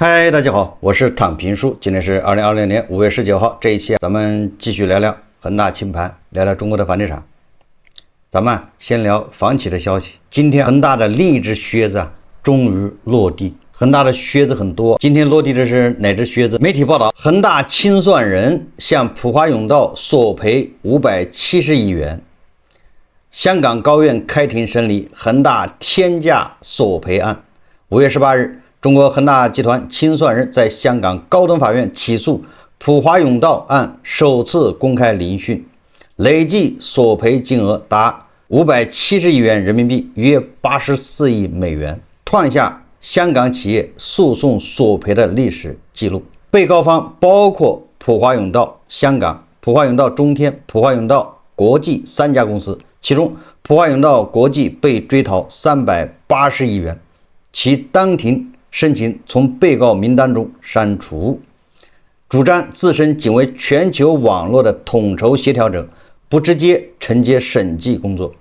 嗨，大家好，我是躺平叔，今天是2020年5月19號，這一期咱們繼續聊聊恆大清盤，聊聊中國的房地產。咱們先聊房企的消息。今天恆大的另一隻靴子終於落地。恆大的靴子很多，今天落地的是哪隻靴子？媒體報道，恆大清算人向普華永道索賠570億元。香港高院開庭審理恆大天價索賠案。5月18日。中國恆大集團清算人在香港高等法院起訴普華永道案首次公開聆訊，累計索賠金額達570億元人民幣，約84億美元，創下香港企業訴訟索賠的歷史記錄。被告方包括普華永道香港、普華永道中天、普華永道國際3家公司，其中普華永道國際被追討380億元，其當庭申請從被告名單中刪除，主張自身僅為全球網絡的統籌協調者，不直接承接審計工作。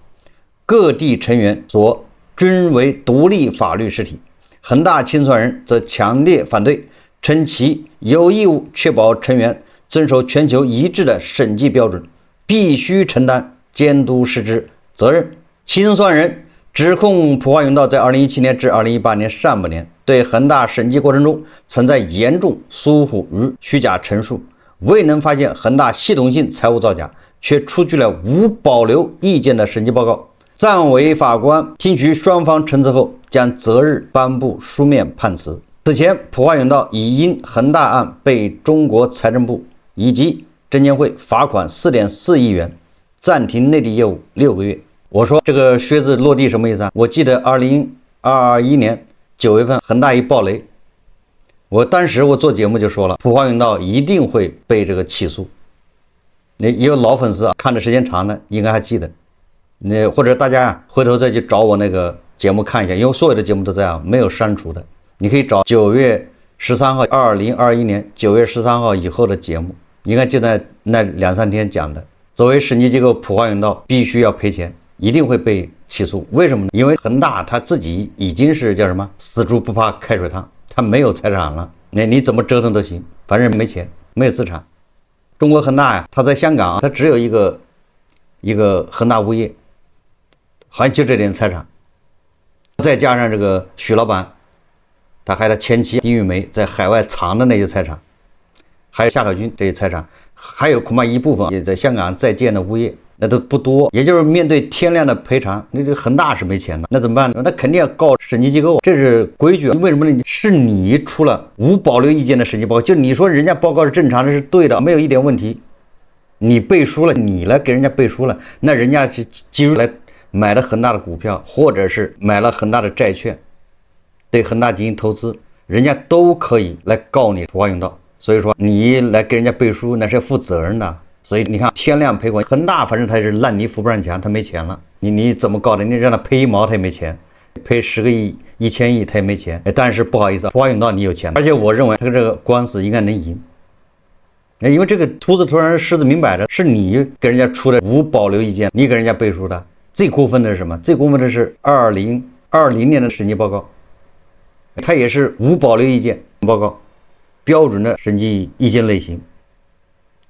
各地成員所均為獨立法律實體。恆大清算人則強烈反對，稱其有義務確保成員遵守全球一致的審計標準，必須承擔監督實質責任。清算人指控普華永道在2017年至2018年上半年對恆大審計過程中存在嚴重疏忽與虛假陳述，未能發現恆大系統性財務造假，卻出具了無保留意見的審計報告。暫委法官聽取雙方陳詞後，將擇日頒布書面判詞。此前，普華永道已因恆大案被中國財政部以及證監會罰款4.4億元，暫停內地業務6個月。我說這個靴子落地什麼意思啊？我記得2021年9月份恆大一爆雷，當時我做節目就說了，普華永道一定會被這個起訴。也有老粉絲看的時間長的應該還記得，或者大家回頭再去找我那個節目看一下，因為所有的節目都這樣，沒有刪除的。你可以找9月13號2021年9月13號以後的節目，應該就在那2-3天講的。作為審計機構，普華永道必須要賠錢，一定會被起訴。為什麼呢？因為恆大他自己已經是叫什麼死豬不怕開水燙，他沒有財產了，你怎麼折騰都行，反正沒錢，沒有資產。中國恆大呀，他在香港他只有一個恆大物業，好像就這點財產，再加上這個許老闆，他還有他前妻丁玉梅在海外藏的那些財產，還有夏海軍這些財產，還有恐怕一部分也在香港在建的物業。那都不多，也就是面對天量的賠償，那這個恆大是沒錢的，那怎麼辦呢？那肯定要告審計機構，這是規矩。為什麼呢？是你出了無保留意見的審計報告，就你說人家報告是正常的，是對的，沒有一點問題，你背書了，你來給人家背書了，那人家是基於來買了恆大的股票，或者是買了恆大的債券，對恆大進行投資，人家都可以來告你普華永道。所以說你來給人家背書，那是要負責任的。所以你看天量賠款，恆大反正他是爛泥扶不上牆，他沒錢了，你怎麼告的？你讓他賠1毛他也沒錢，賠10個億、1000億他也沒錢。但是不好意思，普華永道你有錢，而且我認為他這個官司應該能贏，因為這個禿子頭上獅子明擺着，是你給人家出的無保留意見，你給人家背書的。最過分的是什麼？最過分的是2020年的審計報告，他也是無保留意見報告，標準的審計意見類型。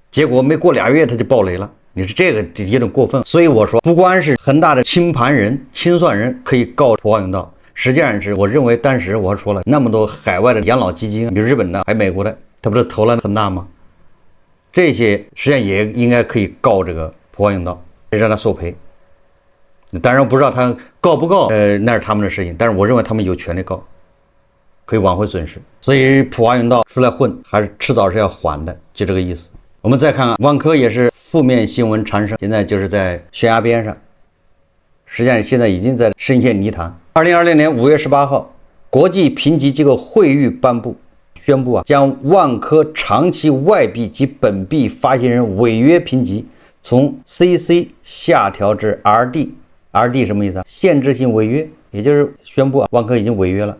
結果沒過2月他就爆雷了，你說這個有點過分。所以我說，不光是恆大的清盤人、清算人可以告普華永道，實際上是我認為當時我說了，那麼多海外的養老基金，比如日本的還美國的，他不是投了恆大嗎？這些實際上也應該可以告這個普華永道，讓他索賠。當然我不知道他告不告，那是他們的事情，但是我認為他們有權利告，可以挽回損失。所以普華永道出來混，還是遲早是要還的，就這個意思。我們再看看萬科，也是負面新聞纏身，現在就是在懸崖邊上，實際上現在已經在深陷泥潭。2020年5月18號，國際評級機構惠譽宣布將萬科長期外幣及本幣發行人違約評級從 CC 下調至 RD。RD 什麼意思啊？限制性違約，也就是宣布萬科已經違約了。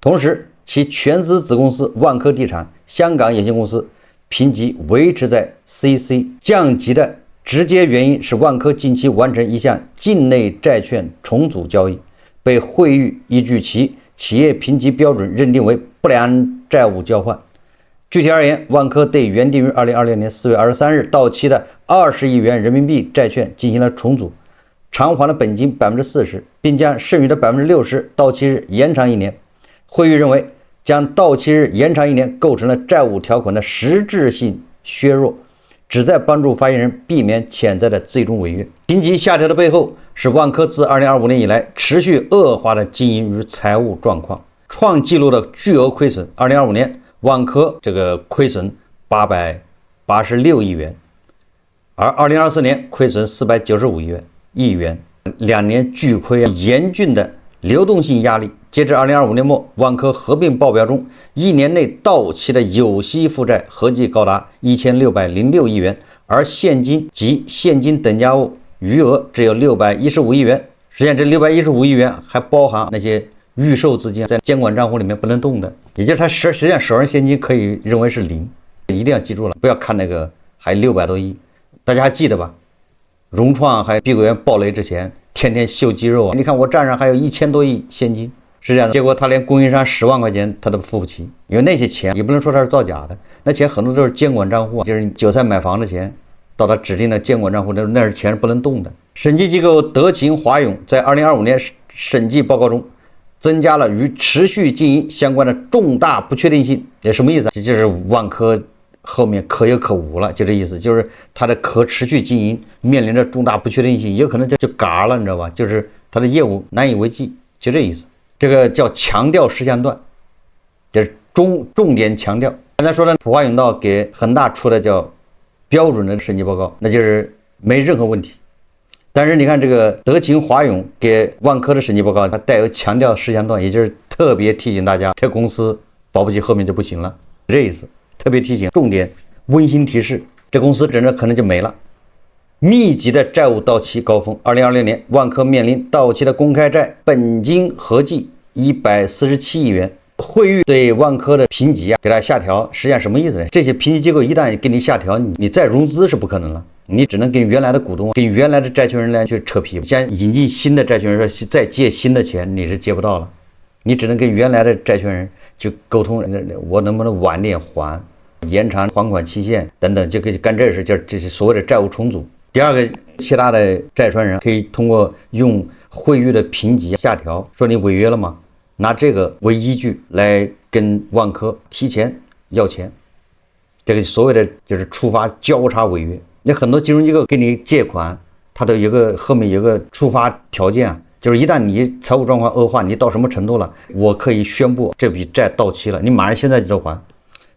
同時，其全資子公司萬科地產香港有限公司評級維持在 CC， 降級的直接原因是萬科近期完成一項境內債券重組交易，被惠譽依據其企業評級標準認定為不良債務交換。具體而言，萬科對原定於2026年4月23日到期的20億元人民幣債券進行了重組，償還了本金40%，並将剩餘的60%到期日延長1年。會議認為，將到期日延長1年構成了債務條款的實質性削弱，旨在幫助發行人避免潛在的最終違約。評級下調的背後是萬科自2025年以來持續惡化的經營與財務狀況，創紀錄的巨額虧損。2025年，萬科這個虧損886億元，而2024年虧損495億元，2年巨虧，嚴峻的流動性壓力。截至2025年末，萬科合併報表中1年內到期的有息負債合計高達1606億元，而現金及現金等價物餘額只有615億元。實際上，這615億元還包含那些預售資金在監管賬戶裡面不能動的，也就是它實際上手上現金可以認為是零。一定要記住了，不要看那個還600多億，大家還記得吧？融創還碧桂園暴雷之前，天天秀肌肉啊！你看我账上還有1000多億現金，是这样的。結果他連供應商10萬塊錢他都付不起，因為那些錢也不能說他是造假的，那錢很多都是監管賬戶，就是韭菜買房的錢，到他指定的監管賬戶，那是錢是不能動的。審計機構德勤華永在2025年審計報告中，增加了與持續經營相關的重大不確定性。這什麼意思？這就是萬科後面可有可無了，就這意思，就是它的可持續經營面臨着重大不確定性，有可能就嘎了，你知道吧？就是它的業務難以為繼，就這意思。這個叫強調事項段，就是重點強調。剛才說的普華永道給恆大出的叫標準的審計報告，那就是沒任何問題。但是你看這個德勤華永給萬科的審計報告，它帶有強調事項段，也就是特別提醒大家，這公司保不齊後面就不行了，這意思。特別提醒，重點溫馨提示，這公司真的可能就沒了。密集的債務到期高峰，2026年萬科面臨到期的公開債本金合計147億元。惠譽對萬科的評級給它下調，實際上什麼意思呢？這些評級機構一旦給你下調，你再融資是不可能了，你只能跟原來的股東、跟原來的債權人來去扯皮。像引進新的債权人說再借新的錢，你是借不到了，你只能跟原来的債权人去溝通，我能不能晚點還，延長還款期限等等，就可以幹這事，叫这是所謂的債務重組。第二個，其他的債權人可以通過用惠譽的評級下調，說你違約了嗎？拿這個為依據來跟萬科提前要錢，這個所謂的就是觸發交叉違約。那很多金融機構給你借款，它都有個後面有個觸發條件啊，就是一旦你財務狀況惡化，你到什麼程度了，我可以宣布這筆債到期了，你馬上現在就還。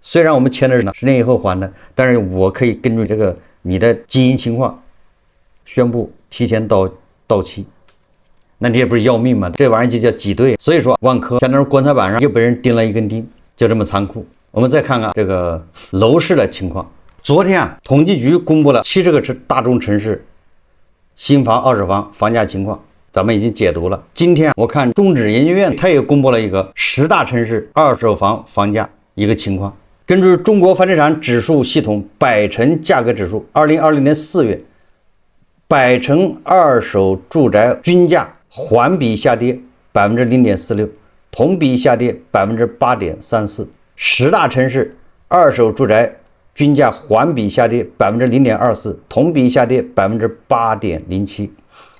雖然我們簽的是10年以後還的，但是我可以根據這個你的經營情況宣布提前到期。那你也不是要命嗎？這玩意兒就叫擠兌。所以說萬科相當於棺材板上又被人釘了一根釘，就這麼殘酷。我們再看看這個樓市的情況。昨天統計局公布了70個大中城市新房、二手房房價情況，咱們已經解读了。今天我看中指研究院它也公布了一個10大城市二手房房價一個情況。根據中國房地產指數系統百城價格指數，2020年4月，百城二手住宅均價環比下跌0.46%，同比下跌8.34%。10大城市二手住宅均價環比下跌0.24%，同比下跌8.07%。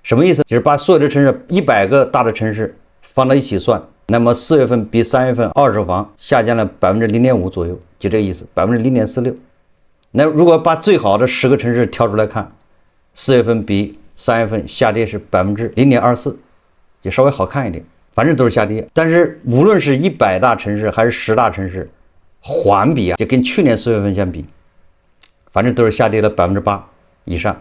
什麼意思？就是把所有的城市100個大的城市放到一起算，那麼4月份比3月份二手房下降了0.5%左右，就這個意思，0.46%。那如果把最好的10個城市挑出來看，4月份比3月份下跌是0.24%，就稍微好看一點，反正都是下跌。但是無論是100大城市還是10大城市，環比就跟去年4月份相比，反正都是下跌了8%以上。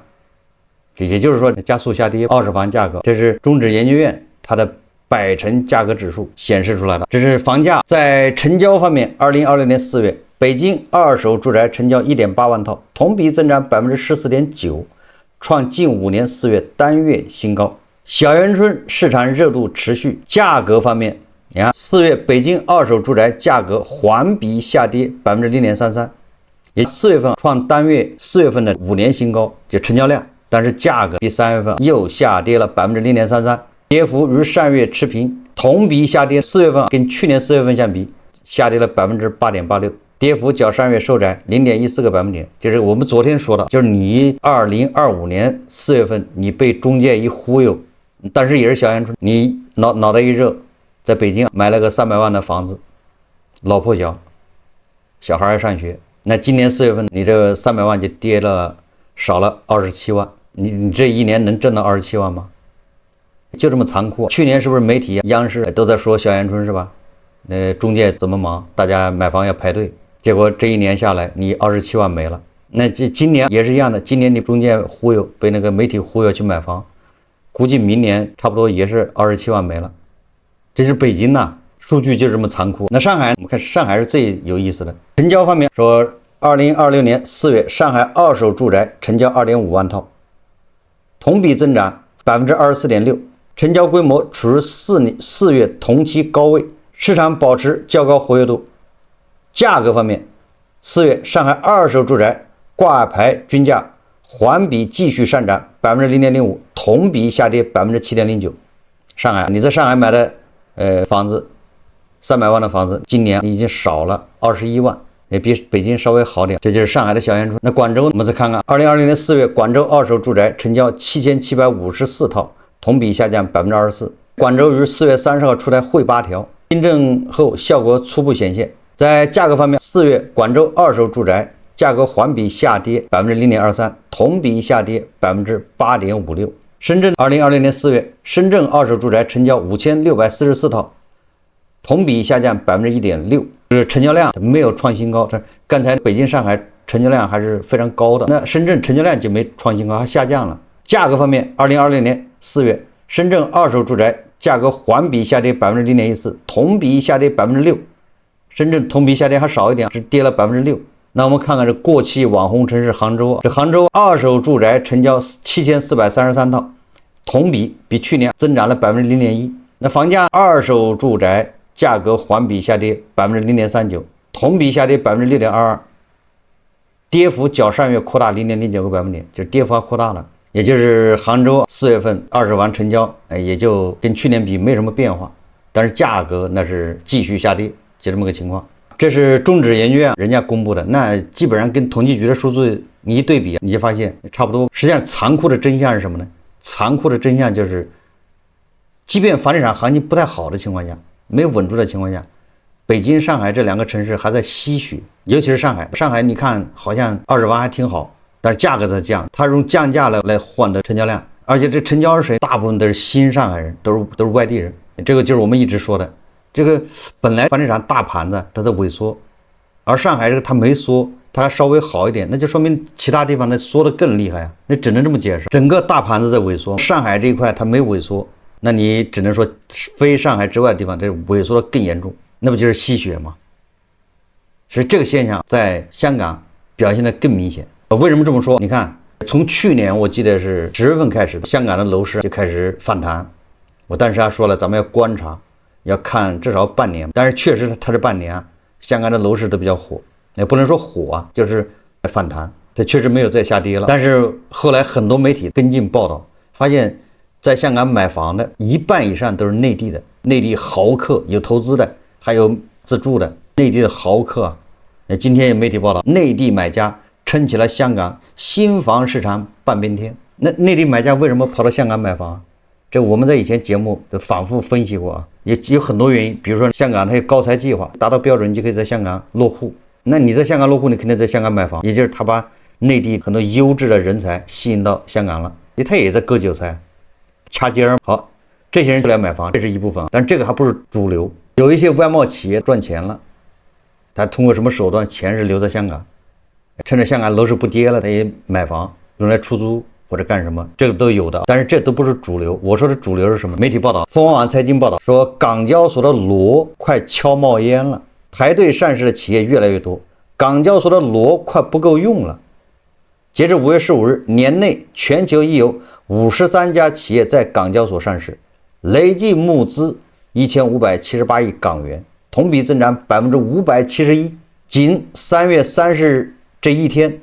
也就是說加速下跌二手房價格，這是中指研究院它的百城價格指數顯示出來的。這是房價在成交方面，2020年4月，北京二手住宅成交1.8萬套，同比增長14.9%，創近5年4月單月新高。小陽春市場熱度持續，價格方面，你看4月北京二手住宅價格環比下跌0.33%，也4月份創單月4月份的5年新高，就成交量。但是價格比3月份又下跌了0.33%，跌幅與上月持平，同比下跌，4月份跟去年4月份相比，下跌了8.86%，跌幅较上月收窄0.14个百分点。就是我们昨天说的，就是你2025年4月份你被中介一忽悠，但是也是小阳春，你脑袋一热，在北京買了个300万的房子，老破小，小孩要上学，那今年4月份你这个300万就跌了，少了27万，你这一年能挣到27万吗？就这麼殘酷。去年是不是媒體央視都在說小陽春是吧？中介怎麼忙，大家買房要排隊，結果這一年下來你27萬沒了。那今年也是一樣的，今年你中介忽悠，被那個媒體忽悠去買房，估計明年差不多也是27萬沒了。這是北京吶，數據就這麼殘酷。那上海，我們看上海是最有意思的。成交方面說，2026年4月上海二手住宅成交2.5萬套，同比增長24.6%。成交規模處於4月同期高位，市場保持較高活躍度。價格方面，4月上海二手住宅掛牌均價環比繼續上漲0.05%，同比下跌7.09%。上海，你在上海買的房子，300萬的房子，今年已經少了21萬，也比北京稍微好點。這就是上海的小陽春。那廣州，我們再看看2020年4月廣州二手住宅成交7754套。同比下降24%。廣州於4月30號出台匯8條，新政後效果初步顯現。在價格方面，4月廣州二手住宅價格環比下跌0.23%，同比下跌8.56%。深圳2020年4月，深圳二手住宅成交5644套，同比下降1.6%。就是成交量沒有創新高。剛才北京、上海成交量還是非常高的，那深圳成交量就沒創新高，還下降了。價格方面，2020年4月，深圳二手住宅價格環比下跌0.14%，同比下跌6%。深圳同比下跌還少一點，只跌了6%。那我們看看這過氣網紅城市杭州，這杭州二手住宅成交7433套，同比去年增長了0.1%。那房價二手住宅價格環比下跌0.39%，同比下跌6.22%，跌幅較上月擴大0.09個百分點，就是跌幅還擴大了。也就是杭州4月份二手房成交，也就跟去年比沒什麼變化，但是價格那是繼續下跌，就這麼個情況。這是中指研究院人家公布的，那基本上跟統計局的數據你一對比，你就發現差不多。實際上殘酷的真相是什麼呢？殘酷的真相就是，即便房地產行情不太好的情況下，沒有穩住的情況下，北京、上海這兩個城市還在吸血，尤其是上海。上海你看好像二手房還挺好，但是價格在降，他用降價來換得成交量，而且這成交是誰？大部分都是新上海人，都是外地人。這個就是我們一直說的，這個本來房地產大盤子它在萎縮，而上海這個它沒縮，它還稍微好一點，那就說明其他地方它縮得更厲害啊。那只能這麼解釋，整個大盤子在萎縮，上海這一塊它沒萎縮，那你只能說非上海之外的地方這萎縮得更嚴重，那不就是吸血嗎？所以這個現象在香港表現得更明顯。為什麼這麼說？你看，從去年我記得是10月份開始，香港的樓市就開始反彈。我當時還說了，咱們要觀察，要看至少半年。但是確實它是半年啊，香港的樓市都比較火，也不能說火啊，就是反彈。它確實沒有再下跌了。但是後來很多媒體跟進報道，發現在香港買房的一半以上都是內地的，內地豪客，有投資的，還有自住的，內地的豪客啊。今天有媒體報道，內地買家撐起了香港新房市場半邊天。那內地買家為什麼跑到香港買房？這我們在以前節目都反覆分析過啊，也有很多原因。比如說香港它有高才計劃，達到標準你就可以在香港落戶。那你在香港落戶，你肯定在香港買房，也就是他把內地很多優質的人才吸引到香港了，因為他也在割韭菜，掐尖兒。好，這些人就來買房，這是一部分，但這個還不是主流。有一些外貿企業賺錢了，他通過什麼手段，錢是留在香港，趁着香港樓市不跌了，他也買房用來出租或者幹什麼，這個都有的，但是這都不是主流。我說的主流是什麼？媒體報道，鳳凰網財經報道說，港交所的螺快敲冒煙了，排隊上市的企業越來越多，港交所的螺快不夠用了。截至5月15日，年內全球已有53家企業在港交所上市，累計募資1578億港元，同比增長571%。僅3月30日這一天，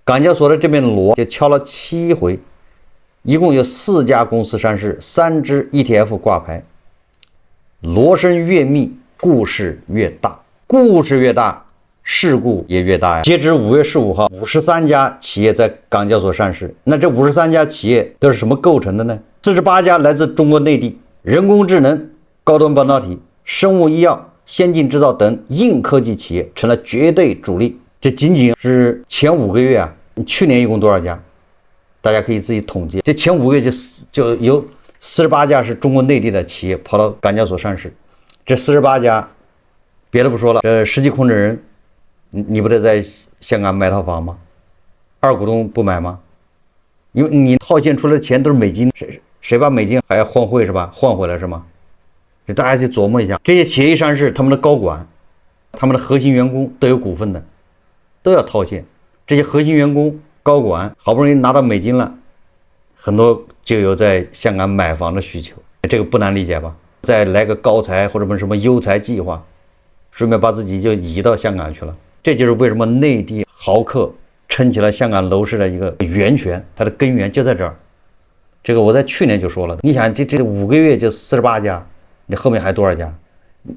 港交所的這邊鑼就敲了7回，一共有4家公司上市，3隻 ETF 掛牌。羅生越密，故事越大，故事越大，事故也越大呀。截至5月15号，53家企業在港交所上市。那这53家企業都是什么構成的呢？48家来自中国内地，人工智能、高端半导体、生物医药、先进制造等硬科技企業成了绝对主力。这仅仅是前5个月啊，去年一共多少家？大家可以自己統計。這前5個月就有48家是中國內地的企業跑到港交所上市。這48家，別的不說了，這實際控制人，你不得在香港買套房嗎？二股東不買嗎？因為你套現出來的錢都是美金，誰把美金還要換匯是吧？換回來是嗎？這大家去琢磨一下。這些企業一上市，他們的高管、他們的核心員工都有股份的，都要套現。這些核心員工、高管好不容易拿到美金了，很多就有在香港買房的需求，這個不難理解吧？再來個高才或者什麼優才計劃，順便把自己就移到香港去了。這就是為什麼內地豪客撐起了香港樓市的一個源泉，它的根源就在這兒。這個我在去年就說了，你想這5個月就48家，你後面還多少家？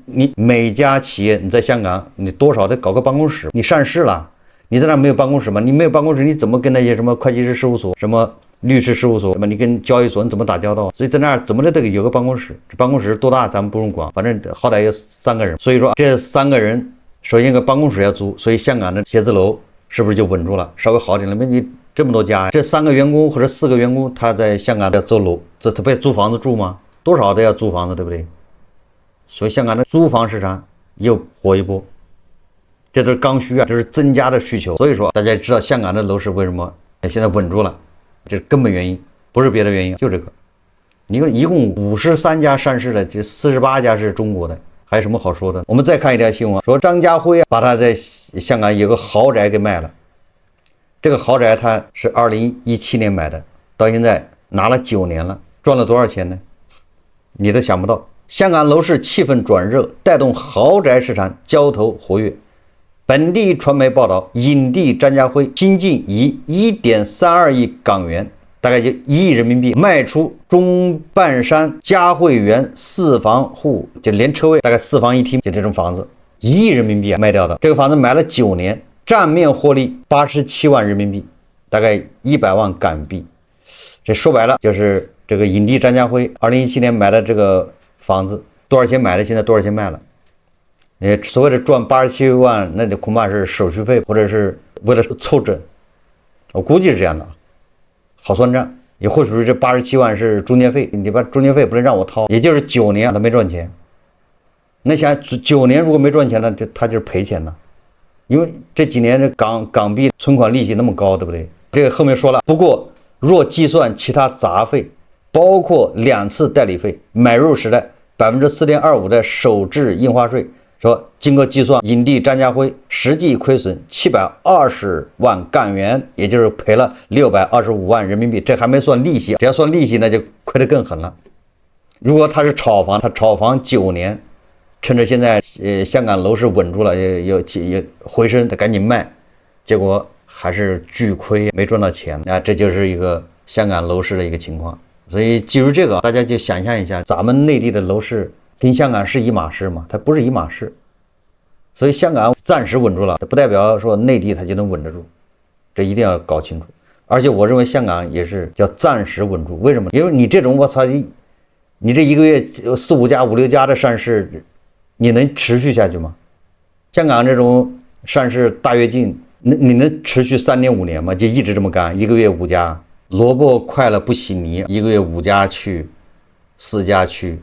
你每家企業你在香港你多少得搞個辦公室，你上市了，你在那沒有辦公室嗎？你沒有辦公室，你怎麼跟那些什麼會計師事務所、什麼律師事務所，什麼你跟交易所你怎麼打交道？所以在那兒怎麼的得有個辦公室，這辦公室多大咱們不用管，反正好歹有3個人。所以說這3個人首先個辦公室要租，所以香港的寫字樓是不是就穩住了，稍微好點了？你這麼多家，這3個員工或者4個員工他在香港要租樓，這他不要租房子住嗎？多少都要租房子，對不對？所以香港的租房市場又火一波，這都是剛需啊，這是增加的需求。所以說大家知道香港的樓市為什麼現在穩住了，這是根本原因，不是別的原因，就這個。你看一共53家上市的，這48家是中國的，還有什麼好說的？我們再看一條新聞，說張家輝把他在香港有個豪宅給賣了。這個豪宅他是2017年買的，到現在拿了9年了，賺了多少錢呢？你都想不到。香港樓市氣氛轉熱，帶動豪宅市場交投活躍。本地傳媒報道，影帝張家輝新近以1.32億港元，大概就1億人民幣賣出中半山嘉匯園4房戶，就連車位大概4房1廳，就這種房子1億人民幣賣掉的。這個房子買了9年，賬面獲利87萬人民幣，大概100萬港幣。這說白了就是這個影帝張家輝2017年買的這個房子多少錢買的，現在多少錢賣了？所謂的賺87萬，那就恐怕是手續費，或者是為了湊整，我估計是這樣的，好算賬。也或許是這87萬是中介費，你把中介費不能讓我掏，也就是9年他沒賺錢。那想9年如果沒賺錢呢，他就是賠錢的，因為這幾年這港幣存款利息那麼高，對不對？這個後面說了，不過若計算其他雜費，包括2次代理費、買入時的4.25%的首置印花稅，說經過計算，影帝張家輝實際虧損720萬港元，也就是賠了625萬人民幣，這還沒算利息，只要算利息那就虧得更狠了。如果他是炒房，他炒房9年，趁着現在香港樓市穩住了，有回升，他趕緊賣，結果還是巨虧，沒賺到錢啊！這就是一個香港樓市的一個情況。所以記住這個，大家就想象一下，咱們內地的樓市跟香港是一碼事嗎？它不是一碼事。所以香港暫時穩住了，不代表說內地它就能穩得住，這一定要搞清楚。而且我認為香港也是叫暫時穩住，為什麼？因為你這種我操，你這一個月4、5家、5、6家的上市，你能持續下去嗎？香港這種上市大躍進，你能持續3年5年嗎？就一直這麼幹，一個月5家。蘿蔔快了不洗泥，一個月5家去，4家去，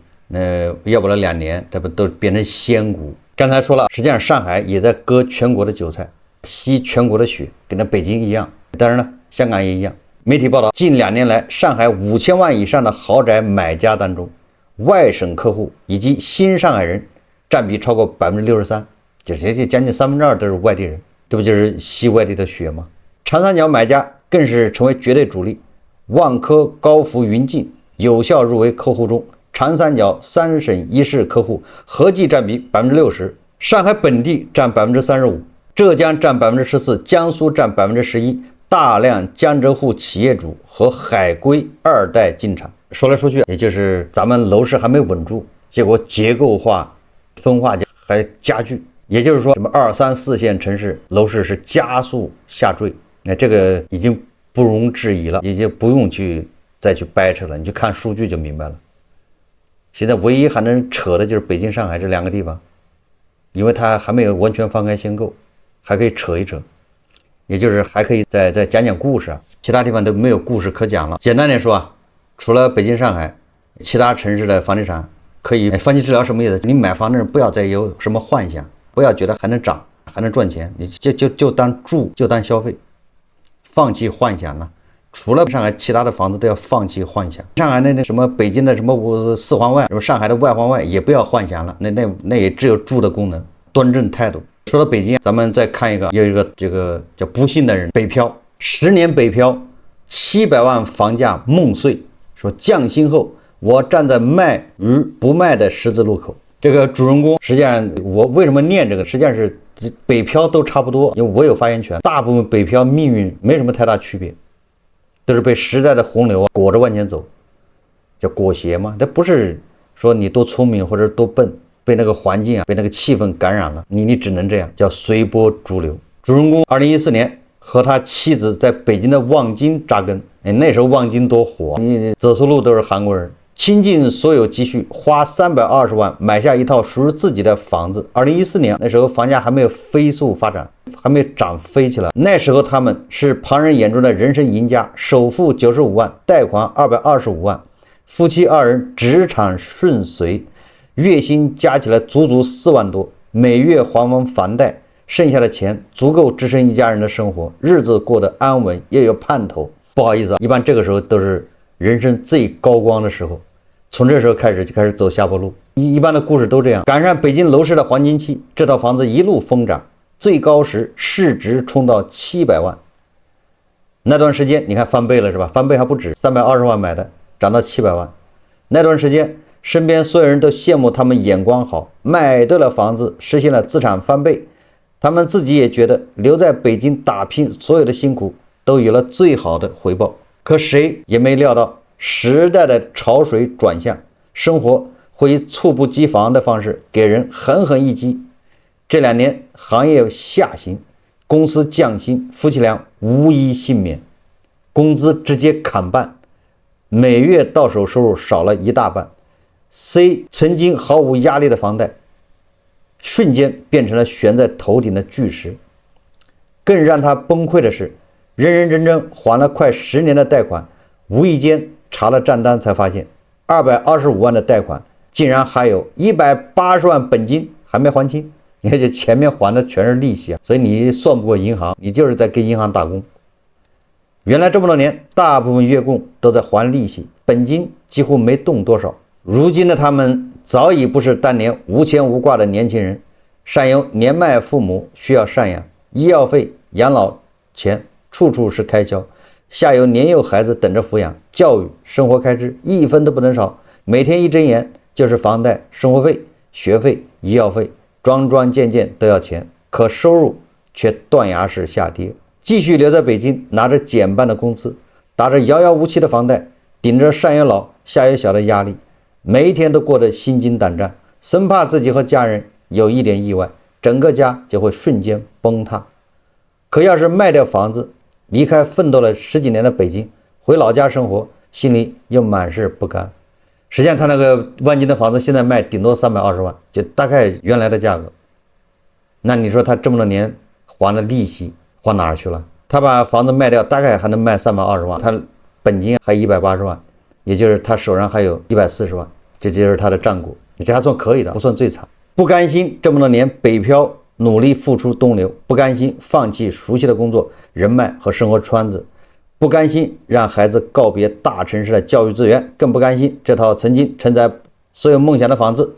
要不了2年，這不都變成仙股？剛才說了，實際上上海也在割全國的韭菜，吸全國的血，跟那北京一樣。當然了，香港也一樣。媒體報道，近2年來，上海5000萬以上的豪宅買家當中，外省客戶以及新上海人佔比超過63%，就是將近2/3都是外地人，這不就是吸外地的血嗎？長三角買家更是成為絕對主力，萬科、高福、雲境有效入圍客戶中，長三角3省1市客戶合計佔比60%，上海本地佔35%，浙江佔14%，江蘇佔11%，大量江浙滬企業主和海歸2代進場。說來說去，也就是咱們樓市還沒穩住，結果結構化分化還加劇。也就是說，什么2、3、4線城市楼市是加速下坠，那这個已經不容置疑了，也就不用再去掰扯了，你去看數據就明白了。現在唯一還能扯的就是北京、上海這2個地方，因為它還沒有完全放開限購，還可以扯一扯，也就是還可以再講講故事啊。其他地方都沒有故事可講了。簡單點說啊，除了北京、上海，其他城市的房地產可以放棄治療什麼意思？你買房的人不要再有什麼幻想。不要覺得還能漲，還能賺錢，你就當住，就當消費，放棄幻想了。除了上海，其他的房子都要放棄幻想。上海那什麼北京的什麼四环外，什麼上海的外环外也不要幻想了，那也只有住的功能，端正態度。說到北京，咱們再看有一個這個叫不幸的人北漂，10年北漂，700萬房價夢碎，說降薪後我站在賣與不賣的十字路口。這個主人公實際上，我為什麼念這個？實際上是北漂都差不多，因為我有發言權。大部分北漂命運沒什麼太大區別，都是被時代的洪流裹着往前走，叫裹挾嘛。它不是說你多聰明或者多笨，被那個環境被那個氣氛感染了，你只能這樣，叫隨波逐流。主人公2014年和他妻子在北京的望京扎根，那時候望京多火，你走錯路都是韓國人。傾盡所有積蓄，花320萬買下一套屬於自己的房子。2014年那時候房價還沒有飛速發展，還沒漲飛起來。那時候他們是旁人眼中的人生贏家，首付95萬，貸款225萬，夫妻2人職場順遂，月薪加起來足4萬多，每月還完房貸，剩下的錢足夠支撐一家人的生活，日子過得安穩也有盼頭。不好意思啊，一般這個時候都是人生最高光的時候，從這時候開始就開始走下坡路。一般的故事都這樣。趕上北京樓市的黃金期，這套房子一路瘋漲，最高時市值衝到700萬。那段時間你看翻倍了是吧？翻倍還不止，320萬買的，漲到700萬。那段時間身邊所有人都羨慕他們眼光好，買對了房子，實現了資產翻倍。他們自己也覺得留在北京打拼，所有的辛苦都有了最好的回報。可誰也沒料到時代的潮水轉向，生活會以猝不及防的方式給人狠狠一擊。這2年行業下行，公司降薪，夫妻倆無一幸免，工資直接砍半，每月到手收入少了一大半。C 曾經毫無壓力的房貸，瞬間變成了懸在頭頂的巨石。更讓他崩潰的是，認認真真還了快10年的貸款，無意間查了賬單才發現225萬的貸款竟然還有180萬本金還沒還清，你看這前面還的全是利息啊，所以你算不過銀行，你就是在給銀行打工。原來這麼多年大部分月供都在還利息，本金幾乎沒動多少。如今的他們早已不是當年無牽無掛的年輕人，上有年邁父母需要贍養，醫藥費、養老錢處處是開銷，下有年幼孩子等着撫養，教育、生活開支一分都不能少，每天一睜眼就是房貸、生活費、學費、醫藥費，樁件件都要錢，可收入卻斷崖式下跌。繼續留在北京，拿着減半的工資，打着遙遙無期的房貸，頂着上有老下有小的壓力，每一天都過得心驚膽戰，生怕自己和家人有一點意外，整個家就會瞬間崩塌。可要是賣掉房子，離開奮鬥了10幾年的北京，回老家生活，心裡又滿是不甘。實際上他那個萬金的房子現在賣頂多320萬，就大概原來的價格。那你說他這麼多年還的利息還哪兒去了？他把房子賣掉，大概還能賣320萬，他本金還180萬，也就是他手上還有140萬，這就是他的賬果。你这還算可以的，不算最慘。不甘心這麼多年北漂努力付出東流，不甘心放棄熟悉的工作、人脈和生活圈子，不甘心讓孩子告別大城市的教育資源，更不甘心這套曾經承載所有夢想的房子，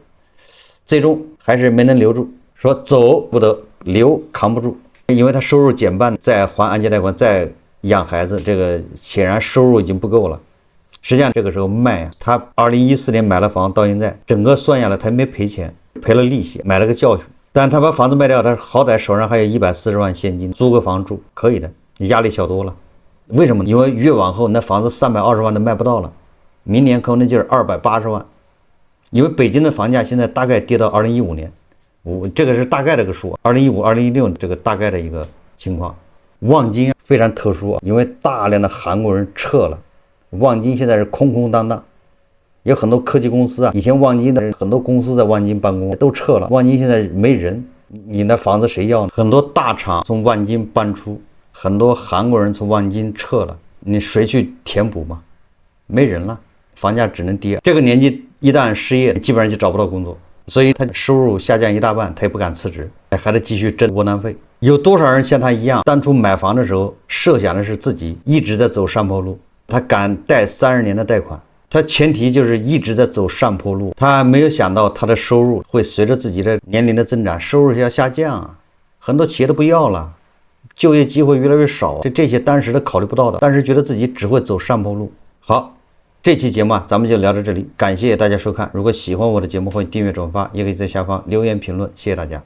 最終還是沒能留住。說走不得，留扛不住，因為他收入減半，再還按揭貸款，再養孩子，這個顯然收入已經不夠了。實際上這個時候賣啊，他2014年買了房，到現在整個算下來他沒賠錢，賠了利息，買了個教訓。但他把房子賣掉，他好歹手上還有140萬現金，租個房住，可以的，壓力小多了。為什麼？因為越往後那房子320萬都賣不到了，明年可能就是280萬，因为北京的房價現在大概跌到2015年，這個是大概的個數，2015、2016這個大概的一個情況。望京非常特殊，因為大量的韓國人撤了，望京現在是空空蕩蕩，有很多科技公司啊，以前望京的人很多公司在望京辦公都撤了，望京現在沒人，你那房子誰要呢？很多大廠從望京搬出，很多韓國人從望京撤了，你誰去填補嗎？沒人了，房價只能跌。這個年紀一旦失業，基本上就找不到工作，所以他收入下降一大半，他也不敢辭職，還得繼續掙窩囊費。有多少人像他一樣，當初買房的時候設想的是自己一直在走上坡路，他敢貸30年的貸款，他前提就是一直在走上坡路，他沒有想到他的收入會隨着自己的年齡的增長，收入要下降啊，很多企業都不要了，就業機會越來越少，這些當時都考慮不到的，當時覺得自己只會走上坡路。好，這期節目啊，咱們就聊到這裡，感謝大家收看。如果喜歡我的節目，歡迎訂閱轉發，也可以在下方留言評論，謝謝大家。